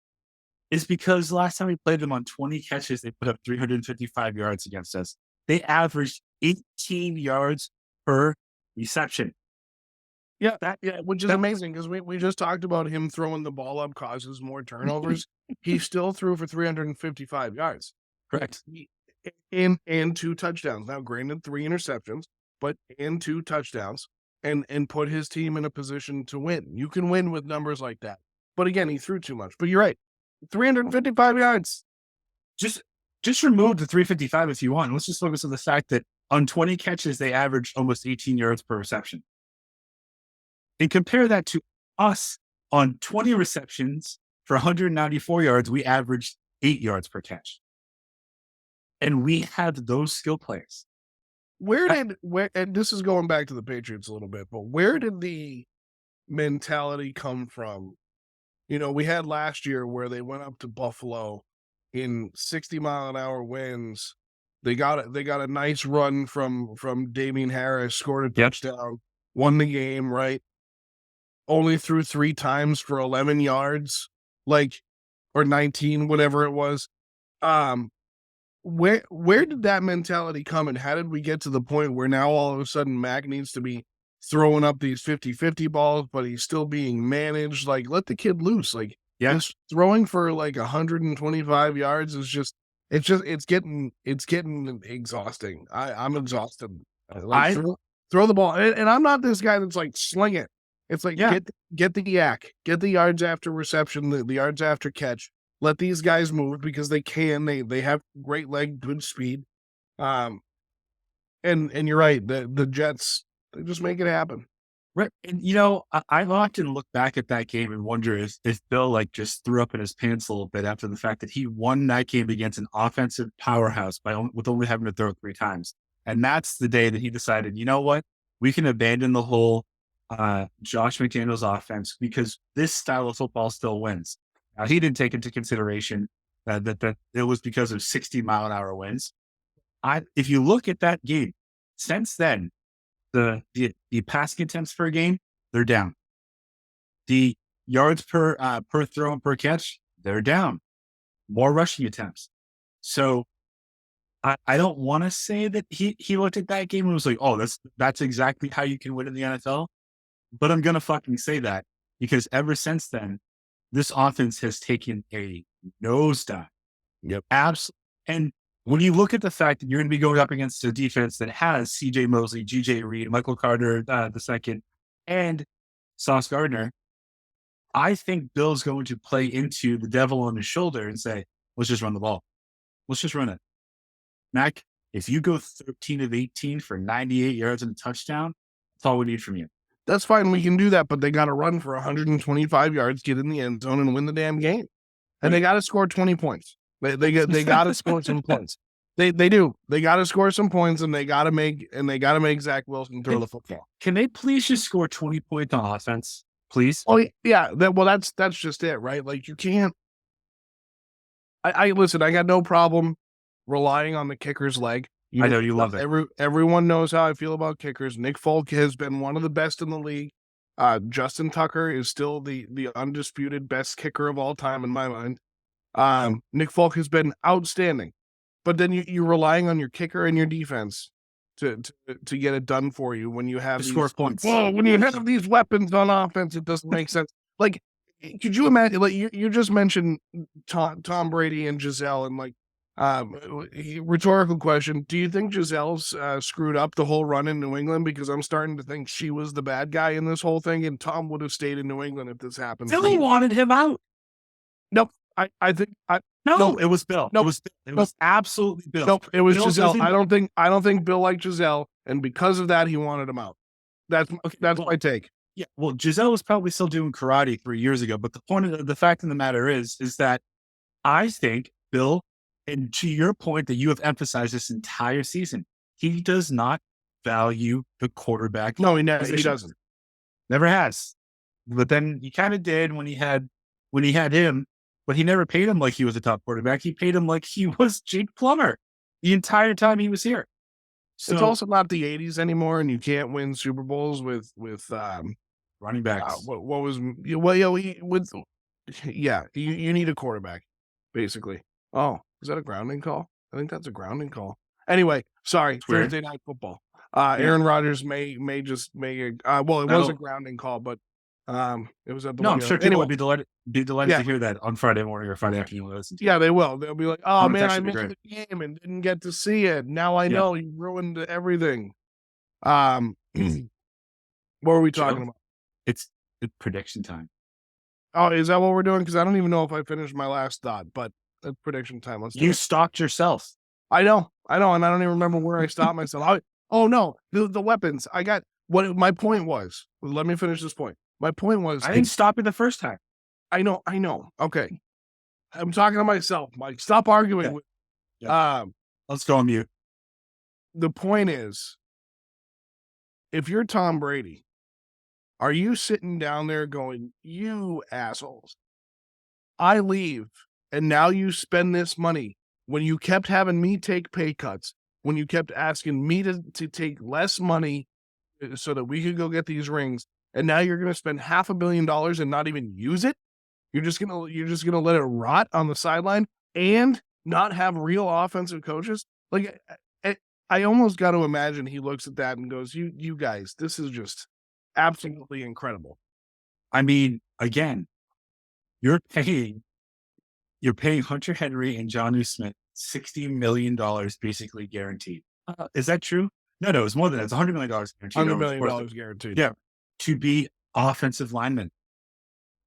because last time we played them on 20 catches, they put up 355 yards against us. They averaged 18 yards per reception. Yeah, which is That amazing because we just talked about him throwing the ball up causes more turnovers. He still threw for 355 yards. correct. And 2 touchdowns. Now, granted, 3 interceptions, but and 2 touchdowns, and put his team in a position to win. You can win with numbers like that. But again, he threw too much. But you're right. 355 yards. Just remove the 355 if you want. Let's just focus on the fact that on 20 catches, they averaged almost 18 yards per reception. And compare that to us on 20 receptions for 194 yards, we averaged 8 yards per catch. And we have those skill players. And this is going back to the Patriots a little bit, but where did the mentality come from? You know, we had last year where they went up to Buffalo in 60-mile-an-hour winds. They got a nice run from Damian Harris, scored a touchdown, won the game, right? Only threw 3 times for 11 yards, or 19, whatever it was. Where did that mentality come, and how did we get to the point where now all of a sudden Mac needs to be throwing up these 50-50 balls, but he's still being managed? Like, let the kid loose. Like, just throwing for like 125 yards is it's getting exhausting. I'm exhausted. Like, throw the ball, and I'm not this guy that's like sling it. It's like get the yak, get the yards after reception, the yards after catch. Let these guys move because they can. They have great leg, good speed. And you're right. The Jets, they just make it happen. Right. And, you know, I've often looked back at that game and wonder if Bill like just threw up in his pants a little bit after the fact that he won that game against an offensive powerhouse with only having to throw 3 times. And that's the day that he decided, you know what, we can abandon the whole Josh McDaniels offense because this style of football still wins. Now, he didn't take into consideration that it was because of 60-mile-an-hour winds. If you look at that game, since then, the passing attempts per game, they're down. The yards per throw and per catch, they're down. More rushing attempts. So I don't want to say that he looked at that game and was like, oh, that's exactly how you can win in the NFL. But I'm going to fucking say that because ever since then, this offense has taken a nosedive. Yep. Absolutely. And when you look at the fact that you're going to be going up against a defense that has CJ Mosley, GJ Reed, Michael Carter II, and Sauce Gardner, I think Bill's going to play into the devil on his shoulder and say, let's just run the ball. Let's just run it. Mac, if you go 13 of 18 for 98 yards and a touchdown, that's all we need from you. That's fine. We can do that, but they got to run for 125 yards, get in the end zone, and win the damn game. And they got to score 20 points. They got to score some points. They do. They got to score some points, and they got to make Zach Wilson throw the football. Can they please just score 20 points on offense, please? Oh yeah. That's just it, right? Like, you can't. I listen. I got no problem relying on the kicker's leg. I know you love it. Everyone knows how I feel about kickers. Nick Folk has been one of the best in the league. Justin Tucker is still the undisputed best kicker of all time in my mind. Nick Folk has been outstanding, but then you're relying on your kicker and your defense to get it done for you when you have score points. Well, when you have these weapons on offense, it doesn't make sense. Like, could you imagine? Like, you just mentioned Tom Brady and Giselle, and like, rhetorical question: do you think Giselle's screwed up the whole run in New England? Because I'm starting to think she was the bad guy in this whole thing, and Tom would have stayed in New England if this happened. Philly wanted him out. Nope. I think I No, nope, it was Bill. It nope, was Bill. It nope, was absolutely Bill. nope. It was Bill Giselle. doesn't. I don't think Bill liked Giselle, and because of that, he wanted him out. Okay, That's well, my take. yeah. Well, Giselle was probably still doing karate 3 years ago, but the fact of the matter is that I think Bill, and to your point that you have emphasized this entire season, he does not value the quarterback No, he position. doesn't. Never has. But then he kind of did when he had him, but he never paid him like he was a top quarterback. He paid him like he was Jake Plummer the entire time he was here. It's So also not the '80s anymore, and you can't win Super Bowls with running backs. what was well yeah with yeah you need a quarterback basically. Oh, is that a grounding call? I think that's a grounding call. Anyway, sorry, It's weird. Thursday Night Football. Yeah. Aaron Rodgers may just make well, it was a That'll grounding call, but it was at the no, one I'm sure yard. people Anyway, would be delighted yeah, to hear that on Friday morning or Friday afternoon when they listen to it. yeah, they will. They'll be like, "Oh I'm gonna man, text I you, be missed great. the game and didn't get to see it. Now I Yeah. know you ruined everything." Um, what were we talking Joe, about? it's prediction time. Oh, is that what we're doing? Because I don't even know if I finished my last thought, but it's prediction time. Let's do You it. stalked yourself. I know, and I don't even remember where I stopped myself. Oh no, the weapons. I got what my point was. Let me finish this point. My point was, I didn't stop you the first time. I know. Okay, I'm talking to myself. Mike, stop Yeah. arguing with. Yeah. Um, Let's go on mute. the point is, if you're Tom Brady, are you sitting down there going, "You assholes"? I leave, and now you spend this money when you kept having me take pay cuts, when you kept asking me to take less money so that we could go get these rings, and now you're going to spend $500 million and not even use it. You're just gonna let it rot on the sideline and not have real offensive coaches. Like I almost got to imagine he looks at that and goes, "You guys, this is just absolutely incredible." I mean, again, you're paying you're paying Hunter Henry and John Smith $60 million basically guaranteed. Is that true? No, it's more than that. It's $100 million guaranteed $100 over the million course of guaranteed. yeah to be offensive linemen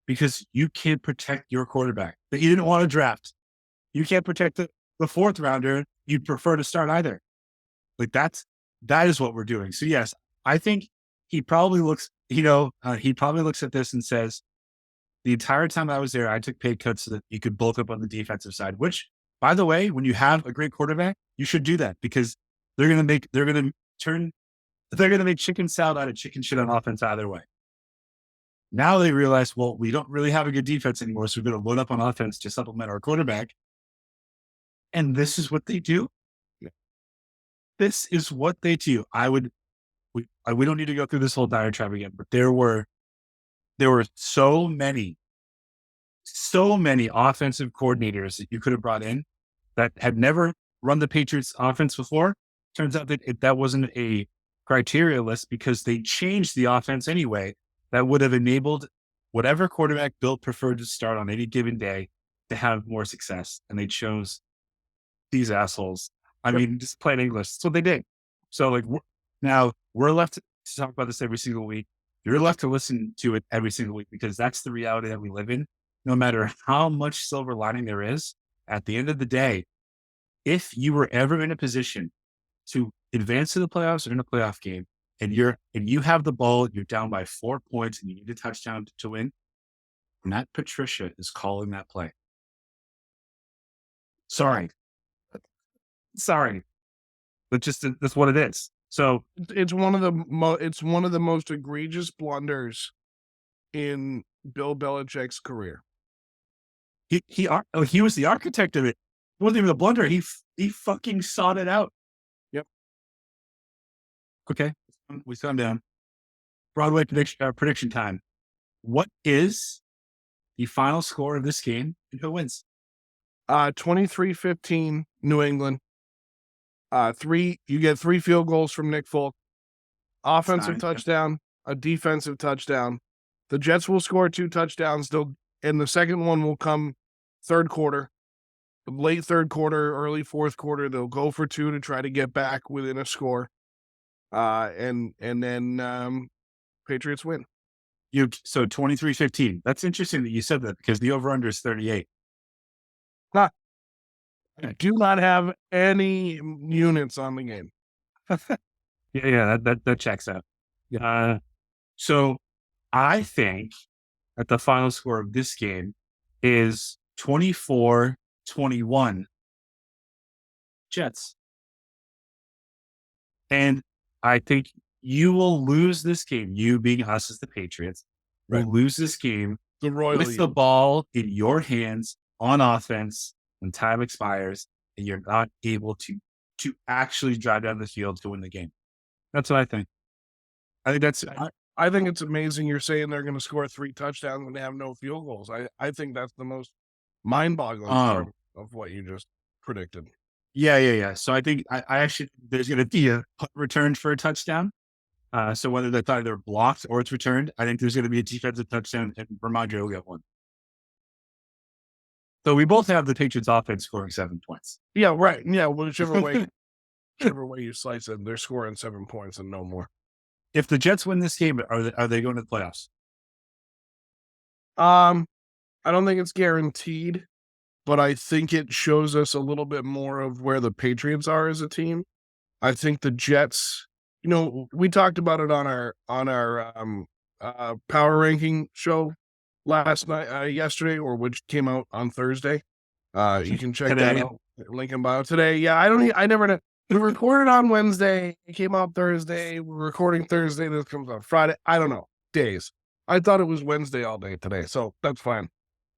because you can't protect your quarterback that you didn't want to draft. You can't protect the fourth rounder you'd prefer to start either. Like that is what we're doing. So yes, I think he probably looks. He probably looks at this and says, the entire time I was there, I took pay cuts so that you could bulk up on the defensive side, which, by the way, when you have a great quarterback, you should do that because they're going to make chicken salad out of chicken shit on offense either way. Now they realize, well, we don't really have a good defense anymore. So we're going to load up on offense to supplement our quarterback. And this is what they do. This is what they do. We don't need to go through this whole diatribe again, but there were so many offensive coordinators that you could have brought in that had never run the Patriots offense before. Turns out that that wasn't a criteria list because they changed the offense anyway. That would have enabled whatever quarterback Bill preferred to start on any given day to have more success. And they chose these assholes. I Yep. mean, just plain English. That's what they did. So like now we're left to talk about this every single week. You're left to listen to it every single week because that's the reality that we live in. No matter how much silver lining there is, at the end of the day, if you were ever in a position to advance to the playoffs or in a playoff game, and you have the ball, you're down by 4 points, and you need a touchdown to win, Matt Patricia is calling that play. Sorry, but just that's what it is. So It's one of the most egregious blunders in Bill Belichick's career. he was the architect of it. It wasn't even a blunder. He fucking sought it out. Yep. Okay, we calm down. Broadway prediction time. What is the final score of this game and who wins? 23-15 New England. You get 3 field goals from Nick Folk. Offensive touchdown, a defensive touchdown. The Jets will score 2 touchdowns. And the second one will come third quarter, late third quarter, early fourth quarter. They'll go for 2 to try to get back within a score. And then Patriots win. So 23-15. That's interesting that you said that because the over-under is 38. Not, I do not have any units on the game. Yeah, that checks out. So I think that the final score of this game is 24-21 Jets. And I think you will lose this game. You being us as the Patriots will Right. lose this game The Royal with the ball in your hands on offense when time expires and you're not able to actually drive down the field to win the game. That's what I think. I think that's I think it's amazing you're saying they're going to score 3 touchdowns when they have no field goals. I think that's the most mind-boggling part of what you just predicted. Yeah. So I think I actually there's going to be a punt return for a touchdown. So whether that's either blocked or it's returned, I think there's going to be a defensive touchdown and Ramondre will get one. So we both have the Patriots offense scoring 7 points. Yeah, right. Yeah, whichever way you slice it, they're scoring 7 points and no more. If the Jets win this game, are they going to the playoffs? I don't think it's guaranteed, but I think it shows us a little bit more of where the Patriots are as a team. I think the Jets, we talked about it on our power ranking show last night, yesterday, or which came out on Thursday. You can check that out. Link in bio today. Yeah, I never know. We recorded on Wednesday. It came out Thursday. We're recording Thursday. This comes on Friday. I don't know. Days. I thought it was Wednesday all day today, so that's fine.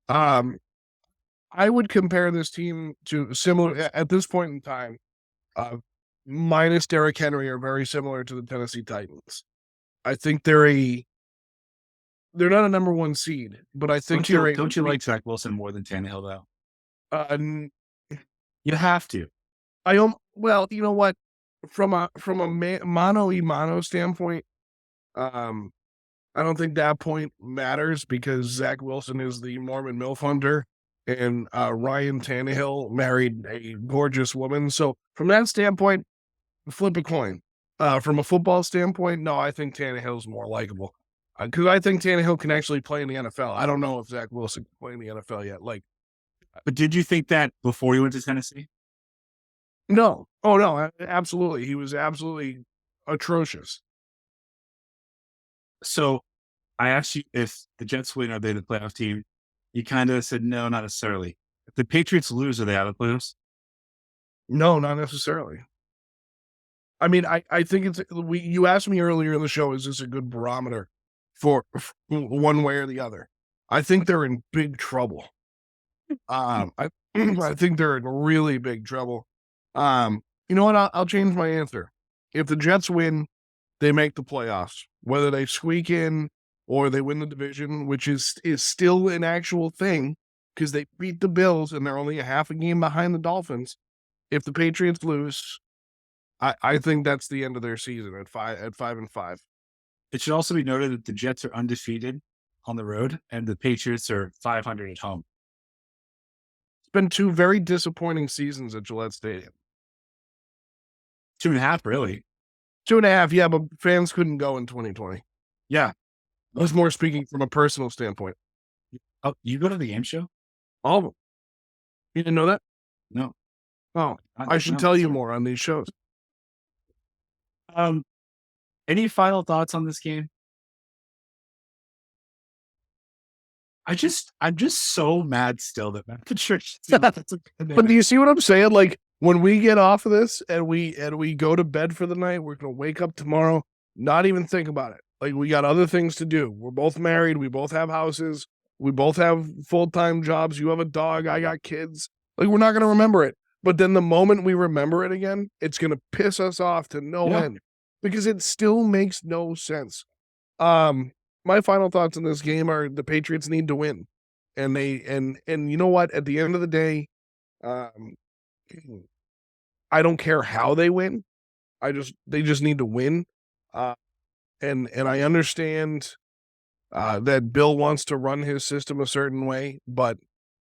I would compare this team to similar at this point in time. Minus Derrick Henry are very similar to the Tennessee Titans. I think they're not a number 1 seed, but I think don't you like Zach Wilson more than Tannehill though? You have to. Well, you know what? From a mano standpoint, I don't think that point matters because Zach Wilson is the Mormon MILF hunter and Ryan Tannehill married a gorgeous woman. So from that standpoint, flip a coin. From a football standpoint, no, I think Tannehill's more likable because I think Tannehill can actually play in the NFL. I don't know if Zach Wilson can play in the NFL yet. But did you think that before you went to Tennessee? No. Oh, no, absolutely. He was absolutely atrocious. So I asked you if the Jets win, are they the playoff team? You kind of said no, not necessarily. If the Patriots lose, are they out of the playoffs? No, not necessarily. I mean, I think you asked me earlier in the show, is this a good barometer for one way or the other? I think they're in big trouble. I think they're in really big trouble. You know what? I'll change my answer. If the Jets win, they make the playoffs. Whether they squeak in or they win the division, which is still an actual thing because they beat the Bills and they're only a half a game behind the Dolphins. If the Patriots lose, I think that's the end of their season at 5-5. It should also be noted that the Jets are undefeated on the road and the Patriots are 500 at home. It's been 2 very disappointing seasons at Gillette Stadium. 2.5, really. 2.5, yeah, but fans couldn't go in 2020. Yeah. I was more speaking from a personal standpoint. Oh, you go to the game show? All of them. You didn't know that? No. Oh, I should tell you more on these shows. Any final thoughts on this game? I'm just so mad still that Matt Patricia. But do you see what I'm saying? Like when we get off of this and we go to bed for the night, we're gonna wake up tomorrow, not even think about it. Like we got other things to do. We're both married. We both have houses. We both have full-time jobs. You have a dog. I got kids. Like we're not gonna remember it. But then the moment we remember it again, it's gonna piss us off to no end because it still makes no sense. My final thoughts on this game are the Patriots need to win. And you know what? At the end of the day, I don't care how they win. They just need to win. And I understand that Bill wants to run his system a certain way, but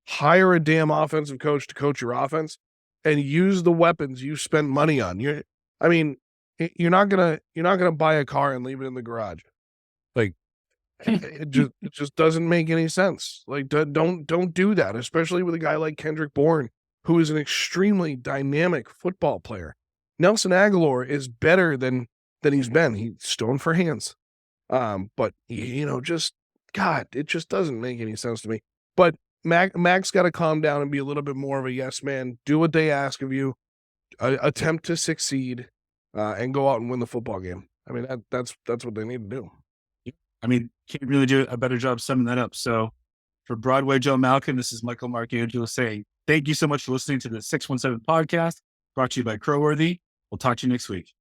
hire a damn offensive coach to coach your offense and use the weapons you spent money on. You're not gonna buy a car and leave it in the garage. Like It just doesn't make any sense. Like, don't do that, especially with a guy like Kendrick Bourne, who is an extremely dynamic football player. Nelson Aguilar is better than he's been. He's stone for hands. But just God, it just doesn't make any sense to me. But Mac's got to calm down and be a little bit more of a yes man. Do what they ask of you. Attempt to succeed, and go out and win the football game. I mean, that's what they need to do. I mean, can't really do a better job summing that up. So for Broadway Joe Malcolm, this is Michael Marcangelo saying thank you so much for listening to the 617 podcast brought to you by Crowworthy. We'll talk to you next week.